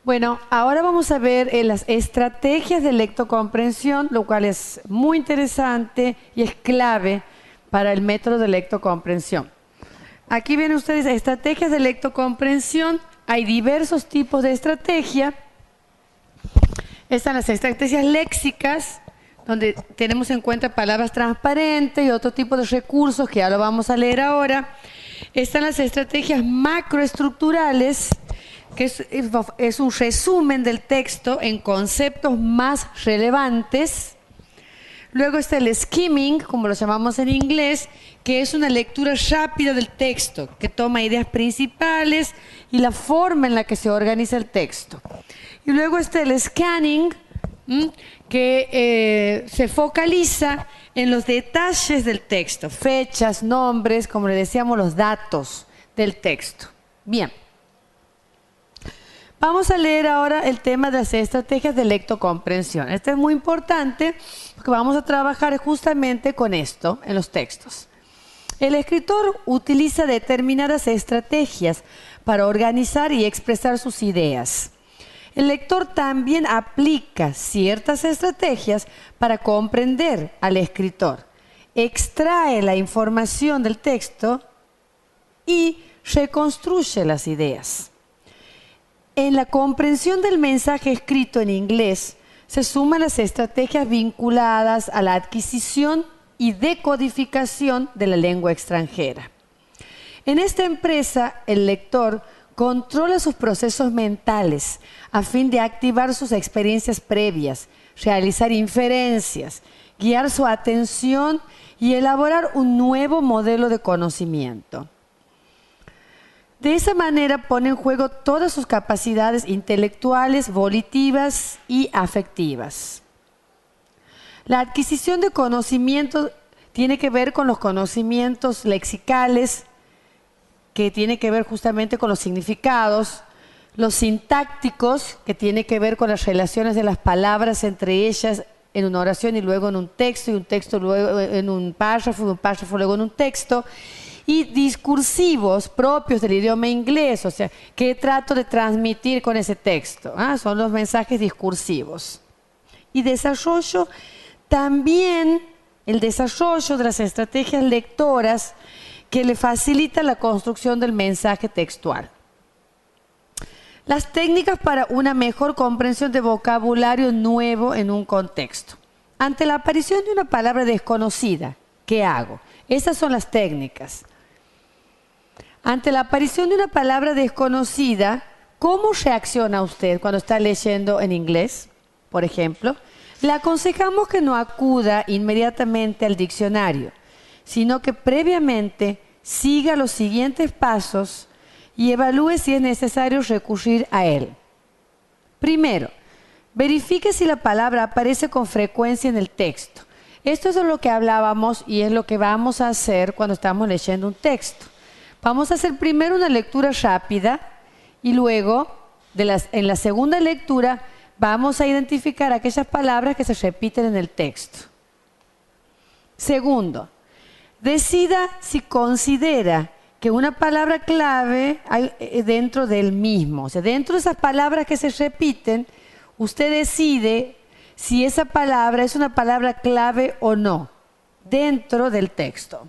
Bueno, ahora vamos a ver las estrategias de lectocomprensión, lo cual es muy interesante y es clave para el método de lectocomprensión. Aquí ven ustedes estrategias de lectocomprensión. Hay diversos tipos de estrategia. Están las estrategias léxicas, donde tenemos en cuenta palabras transparentes y otro tipo de recursos que ya lo vamos a leer ahora. Están las estrategias macroestructurales, que es un resumen del texto en conceptos más relevantes. Luego está el skimming, como lo llamamos en inglés, que es una lectura rápida del texto, que toma ideas principales y la forma en la que se organiza el texto. Y luego está el scanning, que se focaliza en los detalles del texto, fechas, nombres, como le decíamos, los datos del texto. Bien. Vamos a leer ahora el tema de las estrategias de lectocomprensión. Esto es muy importante porque vamos a trabajar justamente con esto en los textos. El escritor utiliza determinadas estrategias para organizar y expresar sus ideas. El lector también aplica ciertas estrategias para comprender al escritor. Extrae la información del texto y reconstruye las ideas. En la comprensión del mensaje escrito en inglés se suman las estrategias vinculadas a la adquisición y decodificación de la lengua extranjera. En esta empresa, el lector controla sus procesos mentales a fin de activar sus experiencias previas, realizar inferencias, guiar su atención y elaborar un nuevo modelo de conocimiento. De esa manera pone en juego todas sus capacidades intelectuales, volitivas y afectivas. La adquisición de conocimientos tiene que ver con los conocimientos lexicales, que tiene que ver justamente con los significados, los sintácticos, que tiene que ver con las relaciones de las palabras entre ellas en una oración y luego en un texto, y un texto luego en un párrafo, y un párrafo luego en un texto, y discursivos propios del idioma inglés, o sea, ¿qué trato de transmitir con ese texto? Son los mensajes discursivos. Y desarrollo también el desarrollo de las estrategias lectoras que le facilita la construcción del mensaje textual. Las técnicas para una mejor comprensión de vocabulario nuevo en un contexto. Ante la aparición de una palabra desconocida, ¿qué hago? Esas son las técnicas. Ante la aparición de una palabra desconocida, ¿cómo reacciona usted cuando está leyendo en inglés, por ejemplo? Le aconsejamos que no acuda inmediatamente al diccionario, sino que previamente siga los siguientes pasos y evalúe si es necesario recurrir a él. Primero, verifique si la palabra aparece con frecuencia en el texto. Esto es de lo que hablábamos y es lo que vamos a hacer cuando estamos leyendo un texto. Vamos a hacer primero una lectura rápida y luego, en la segunda lectura, vamos a identificar aquellas palabras que se repiten en el texto. Segundo, decida si considera que una palabra clave hay dentro del mismo. O sea, dentro de esas palabras que se repiten, usted decide si esa palabra es una palabra clave o no, dentro del texto.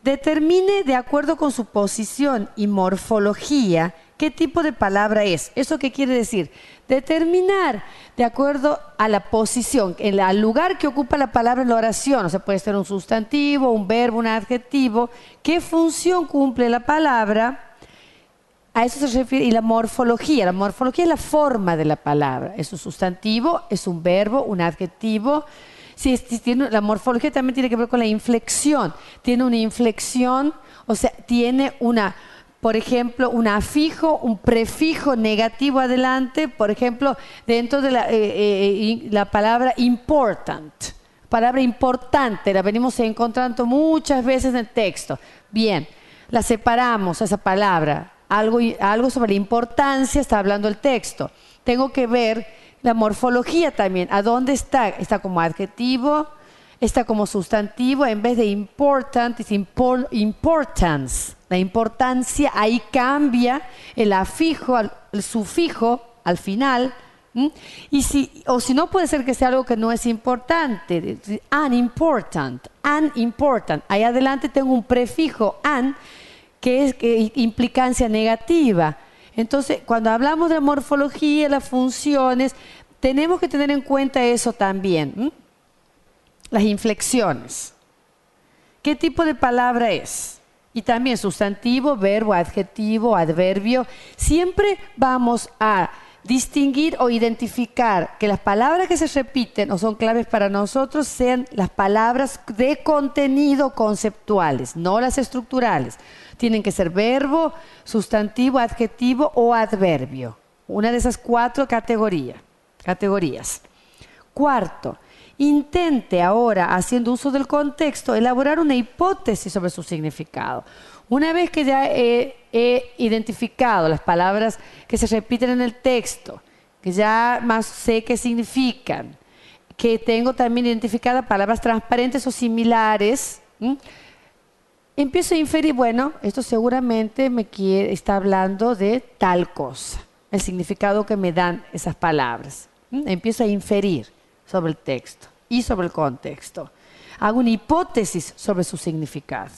Determine, de acuerdo con su posición y morfología, qué tipo de palabra es. ¿Eso qué quiere decir? Determinar, de acuerdo a la posición, al lugar que ocupa la palabra en la oración, o sea, puede ser un sustantivo, un verbo, un adjetivo, qué función cumple la palabra. A eso se refiere, y la morfología. La morfología es la forma de la palabra. Es un sustantivo, es un verbo, un adjetivo. Si la morfología también tiene que ver con la inflexión. Tiene una inflexión, o sea, tiene por ejemplo, un afijo, un prefijo negativo adelante. Por ejemplo, dentro de la palabra important. Palabra importante, la venimos encontrando muchas veces en el texto. Bien, la separamos, esa palabra. Algo sobre la importancia está hablando el texto. Tengo que ver la morfología también. ¿A dónde está? Está como adjetivo, está como sustantivo. En vez de important, es importance. La importancia, ahí cambia el afijo, el sufijo al final. Y si no, puede ser que sea algo que no es importante. Unimportant, unimportant. Ahí adelante tengo un prefijo an que es implicancia negativa. Entonces, cuando hablamos de morfología, las funciones, tenemos que tener en cuenta eso también. Las inflexiones. ¿Qué tipo de palabra es? Y también sustantivo, verbo, adjetivo, adverbio. Siempre vamos a distinguir o identificar que las palabras que se repiten o son claves para nosotros sean las palabras de contenido conceptuales, no las estructurales. Tienen que ser verbo, sustantivo, adjetivo o adverbio. Una de esas 4 categorías. Cuarto, intente ahora, haciendo uso del contexto, elaborar una hipótesis sobre su significado. Una vez que ya he identificado las palabras que se repiten en el texto, que ya más sé qué significan, que tengo también identificadas palabras transparentes o similares, empiezo a inferir, bueno, esto seguramente está hablando de tal cosa, el significado que me dan esas palabras. Empiezo a inferir sobre el texto y sobre el contexto. Hago una hipótesis sobre su significado.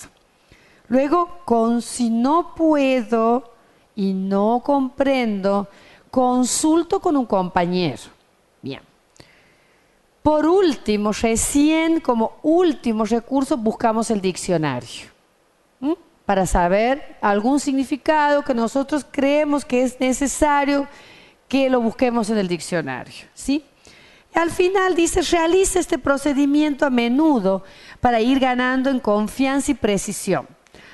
Luego, si no puedo y no comprendo, consulto con un compañero. Bien. Por último, recién como último recurso, buscamos el diccionario. Para saber algún significado que nosotros creemos que es necesario que lo busquemos en el diccionario. ¿Sí? Y al final dice, realiza este procedimiento a menudo para ir ganando en confianza y precisión.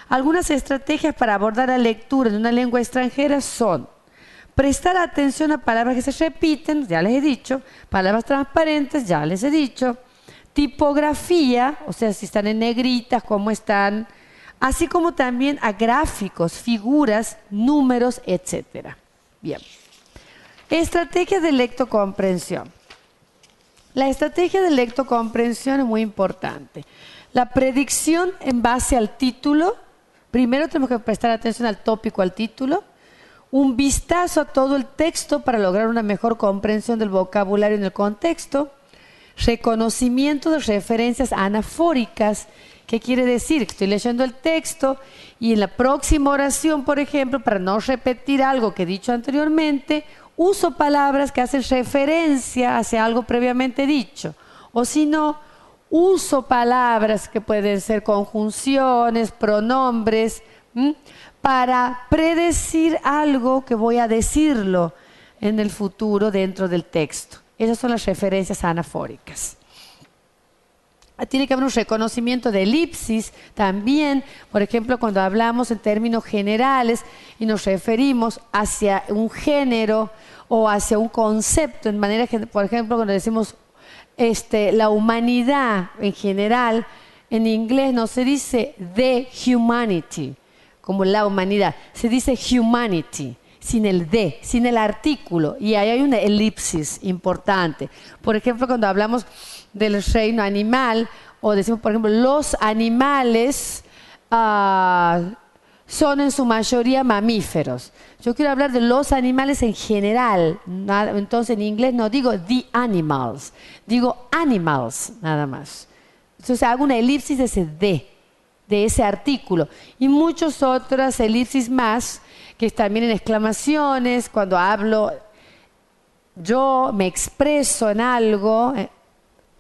Algunas estrategias para abordar la lectura en una lengua extranjera son prestar atención a palabras que se repiten, ya les he dicho, palabras transparentes, ya les he dicho, tipografía, o sea, si están en negritas, cómo están, así como también a gráficos, figuras, números, etc. Bien. Estrategias de lectocomprensión. La estrategia de lectocomprensión es muy importante. La predicción en base al título. Primero tenemos que prestar atención al tópico, al título. Un vistazo a todo el texto para lograr una mejor comprensión del vocabulario en el contexto. Reconocimiento de referencias anafóricas. ¿Qué quiere decir? Que estoy leyendo el texto y en la próxima oración, por ejemplo, para no repetir algo que he dicho anteriormente, uso palabras que hacen referencia hacia algo previamente dicho. O si no, uso palabras que pueden ser conjunciones, pronombres, para predecir algo que voy a decirlo en el futuro dentro del texto. Esas son las referencias anafóricas. Tiene que haber un reconocimiento de elipsis también, por ejemplo, cuando hablamos en términos generales y nos referimos hacia un género o hacia un concepto, en manera que, por ejemplo, cuando decimos la humanidad en general, en inglés no se dice the humanity, como la humanidad, se dice humanity, sin el de, sin el artículo, y ahí hay una elipsis importante. Por ejemplo, cuando hablamos del reino animal, o decimos, por ejemplo, los animales son en su mayoría mamíferos. Yo quiero hablar de los animales en general, entonces en inglés no digo the animals, digo animals nada más. Entonces hago una elipsis de ese de ese artículo, y muchas otras elipsis más, que también en exclamaciones, cuando hablo, yo me expreso en algo,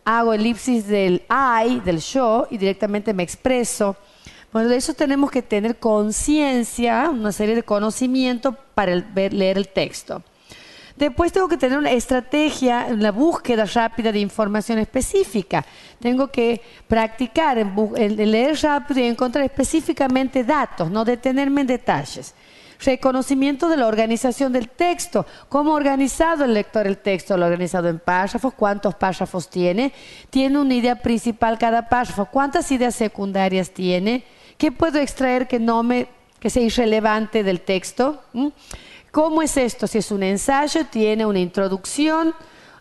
hago elipsis del I, del yo, y directamente me expreso. Bueno, de eso tenemos que tener conciencia, una serie de conocimiento para leer el texto. Después tengo que tener una estrategia en la búsqueda rápida de información específica. Tengo que practicar en leer rápido y encontrar específicamente datos, no detenerme en detalles. Reconocimiento de la organización del texto. ¿Cómo ha organizado el lector el texto? ¿Lo ha organizado en párrafos? ¿Cuántos párrafos tiene? ¿Tiene una idea principal cada párrafo? ¿Cuántas ideas secundarias tiene? ¿Qué puedo extraer que sea irrelevante del texto? ¿Cómo es esto? Si es un ensayo, tiene una introducción,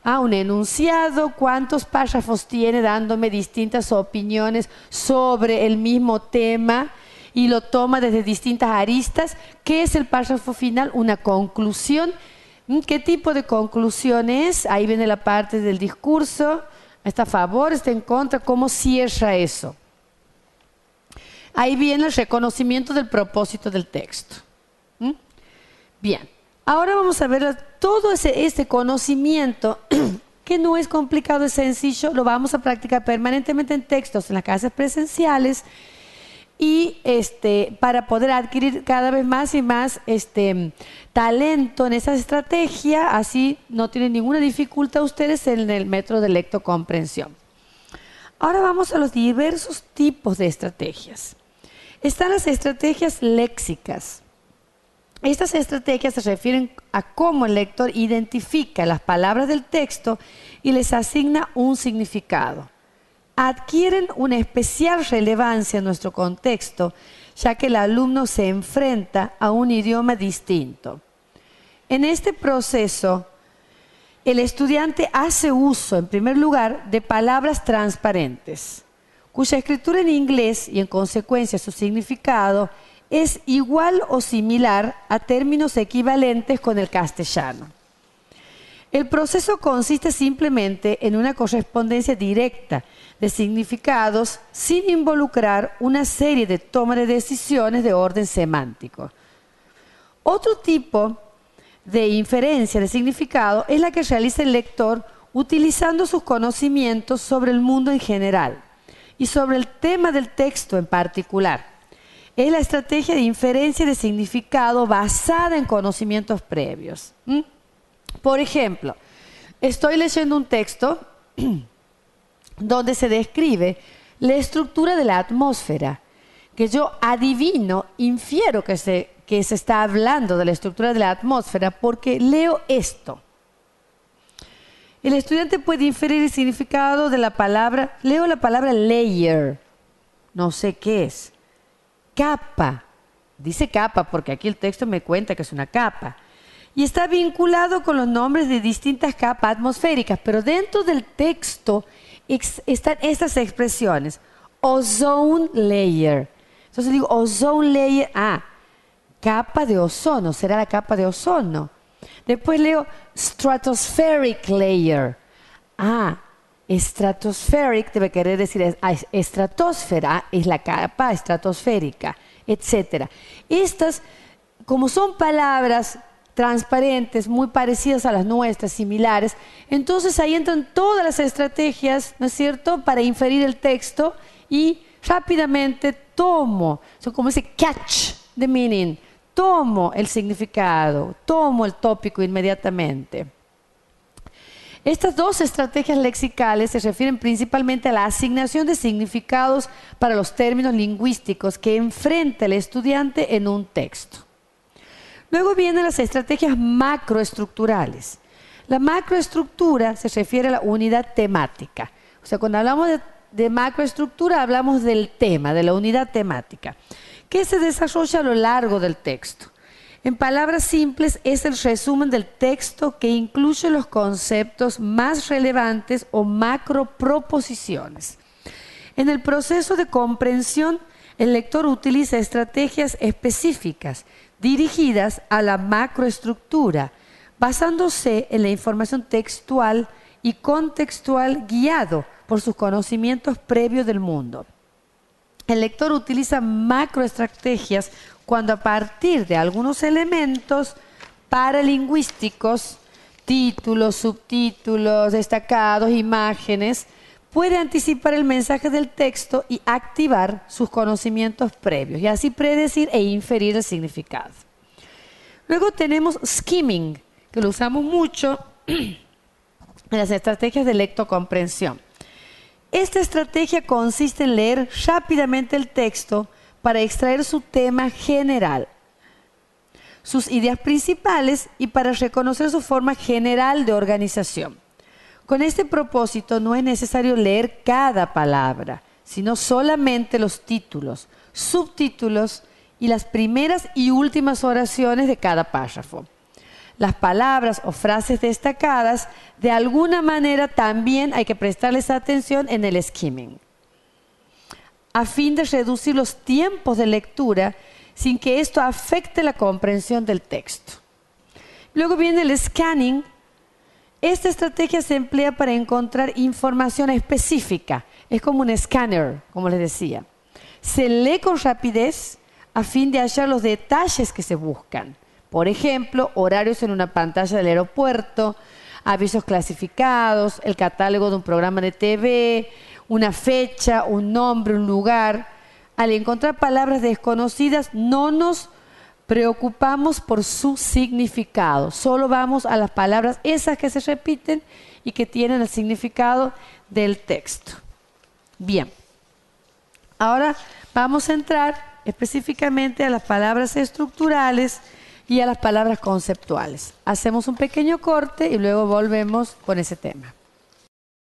un enunciado, cuántos párrafos tiene dándome distintas opiniones sobre el mismo tema y lo toma desde distintas aristas. ¿Qué es el párrafo final? Una conclusión ¿Qué tipo de conclusión es? Ahí viene la parte del discurso. ¿Está a favor? ¿Está en contra? ¿Cómo cierra eso? Ahí viene el reconocimiento del propósito del texto. Bien, ahora vamos a ver todo ese conocimiento que no es complicado, es sencillo, lo vamos a practicar permanentemente en textos, en las clases presenciales y para poder adquirir cada vez más y más talento en esa estrategia, así no tienen ninguna dificultad ustedes en el método de lectocomprensión. Ahora vamos a los diversos tipos de estrategias. Están las estrategias léxicas. Estas estrategias se refieren a cómo el lector identifica las palabras del texto y les asigna un significado. Adquieren una especial relevancia en nuestro contexto, ya que el alumno se enfrenta a un idioma distinto. En este proceso, el estudiante hace uso, en primer lugar, de palabras transparentes, cuya escritura en inglés y en consecuencia su significado es igual o similar a términos equivalentes con el castellano. El proceso consiste simplemente en una correspondencia directa de significados sin involucrar una serie de toma de decisiones de orden semántico. Otro tipo de inferencia de significado es la que realiza el lector utilizando sus conocimientos sobre el mundo en general y sobre el tema del texto en particular. Es la estrategia de inferencia de significado basada en conocimientos previos. Por ejemplo, estoy leyendo un texto donde se describe la estructura de la atmósfera, que yo adivino, infiero que se está hablando de la estructura de la atmósfera porque leo esto. El estudiante puede inferir el significado de la palabra, leo la palabra layer, no sé qué es. Capa, dice capa porque aquí el texto me cuenta que es una capa. Y está vinculado con los nombres de distintas capas atmosféricas, pero dentro del texto están estas expresiones. Ozone layer. Entonces digo, ozone layer, capa de ozono, será la capa de ozono. Después leo stratospheric layer. Stratospheric debe querer decir estratosfera, es la capa estratosférica, etc. Estas, como son palabras transparentes, muy parecidas a las nuestras, similares, entonces ahí entran todas las estrategias, ¿no es cierto?, para inferir el texto y rápidamente tomo, son como ese catch the meaning, tomo el significado, tomo el tópico inmediatamente. Estas dos estrategias lexicales se refieren principalmente a la asignación de significados para los términos lingüísticos que enfrenta el estudiante en un texto. Luego vienen las estrategias macroestructurales. La macroestructura se refiere a la unidad temática. O sea, cuando hablamos de macroestructura hablamos del tema, de la unidad temática, que se desarrolla a lo largo del texto. En palabras simples, es el resumen del texto que incluye los conceptos más relevantes o macroproposiciones. En el proceso de comprensión, el lector utiliza estrategias específicas dirigidas a la macroestructura, basándose en la información textual y contextual guiado por sus conocimientos previos del mundo. El lector utiliza macroestrategias cuando a partir de algunos elementos paralingüísticos, títulos, subtítulos, destacados, imágenes, puede anticipar el mensaje del texto y activar sus conocimientos previos y así predecir e inferir el significado. Luego tenemos skimming, que lo usamos mucho en las estrategias de lectocomprensión. Esta estrategia consiste en leer rápidamente el texto para extraer su tema general, sus ideas principales y para reconocer su forma general de organización. Con este propósito no es necesario leer cada palabra, sino solamente los títulos, subtítulos y las primeras y últimas oraciones de cada párrafo. Las palabras o frases destacadas, de alguna manera también hay que prestarles atención en el skimming, a fin de reducir los tiempos de lectura sin que esto afecte la comprensión del texto. Luego viene el scanning. Esta estrategia se emplea para encontrar información específica. Es como un escáner, como les decía. Se lee con rapidez a fin de hallar los detalles que se buscan. Por ejemplo, horarios en una pantalla del aeropuerto, avisos clasificados, el catálogo de un programa de TV, una fecha, un nombre, un lugar. Al encontrar palabras desconocidas, no nos preocupamos por su significado. Solo vamos a las palabras esas que se repiten y que tienen el significado del texto. Bien. Ahora vamos a entrar específicamente a las palabras estructurales y a las palabras conceptuales. Hacemos un pequeño corte y luego volvemos con ese tema.